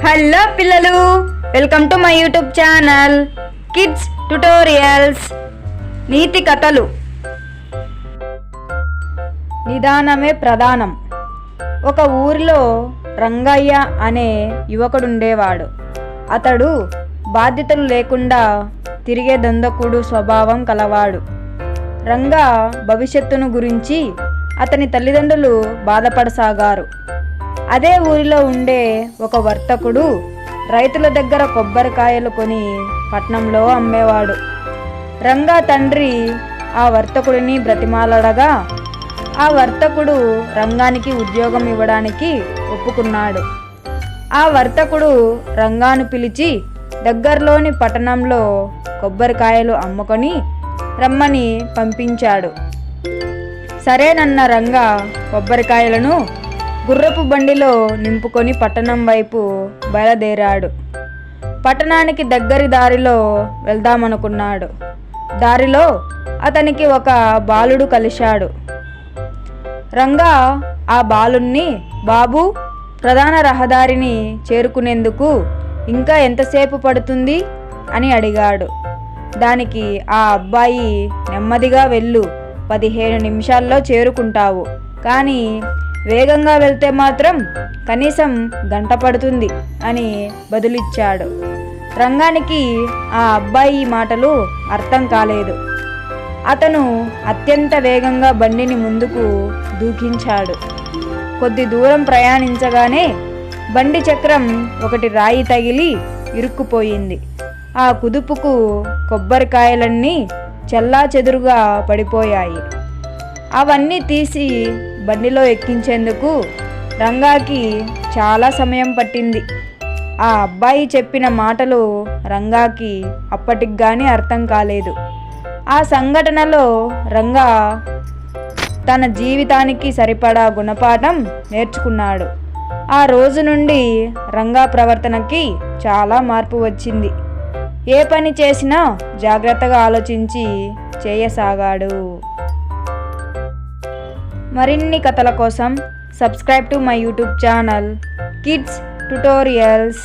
Hello పిల్లలు, welcome to my YouTube channel kids tutorials. నీతి కథలు. నిదానమే ప్రధానం. ఒక ఊరిలో రంగయ్య అనే యువకుడుండేవాడు. అతడు బాధ్యతలు లేకుండా తిరిగే దందకుడు స్వభావం కలవాడు. రంగా భవిష్యత్తును గురించి అతని తల్లిదండ్రులు బాధపడసాగారు. అదే ఊరిలో ఉండే ఒక వర్తకుడు రైతుల దగ్గర కొబ్బరికాయలు కొని పట్నంలో అమ్మేవాడు. రంగా తండ్రి ఆ వర్తకుడిని బ్రతిమాలడగా ఆ వర్తకుడు రంగానికి ఉద్యోగం ఇవ్వడానికి ఒప్పుకున్నాడు. ఆ వర్తకుడు రంగాను పిలిచి దగ్గరలోని పట్టణంలో కొబ్బరికాయలు అమ్ముకొని రమ్మని పంపించాడు. సరేనన్న రంగా కొబ్బరికాయలను గుర్రపు బండిలో నింపుకొని పట్టణం వైపు బయలుదేరాడు. పట్టణానికి దగ్గరి దారిలో వెళ్దామనుకున్నాడు. దారిలో అతనికి ఒక బాలుడు కలిశాడు. రంగా ఆ బాలుణ్ణి, బాబు, ప్రధాన రహదారిని చేరుకునేందుకు ఇంకా ఎంతసేపు పడుతుంది అని అడిగాడు. దానికి ఆ అబ్బాయి, నెమ్మదిగా వెళ్ళు, 15 నిమిషాల్లో చేరుకుంటావు, కానీ వేగంగా వెళ్తే మాత్రం కనీసం గంట పడుతుంది అని బదులిచ్చాడు. రంగానికి ఆ అబ్బాయి మాటలు అర్థం కాలేదు. అతను అత్యంత వేగంగా బండిని ముందుకు దూకించాడు. కొద్ది దూరం ప్రయాణించగానే బండి చక్రం ఒకటి రాయి తగిలి ఇరుక్కుపోయింది. ఆ కుదుపుకు కొబ్బరికాయలన్నీ చెల్లాచెదురుగా పడిపోయాయి. అవన్నీ తీసి బండిలో ఎక్కించేందుకు రంగాకి చాలా సమయం పట్టింది. ఆ అబ్బాయి చెప్పిన మాటలు రంగాకి అప్పటికి కానీ అర్థం కాలేదు. ఆ సంఘటనలో రంగా తన జీవితానికి సరిపడా గుణపాఠం నేర్చుకున్నాడు. ఆ రోజు నుండి రంగా ప్రవర్తనకి చాలా మార్పు వచ్చింది. ఏ పని చేసినా జాగ్రత్తగా ఆలోచించి చేయసాగాడు. మరిన్ని కథల కోసం subscribe to my YouTube channel kids tutorials.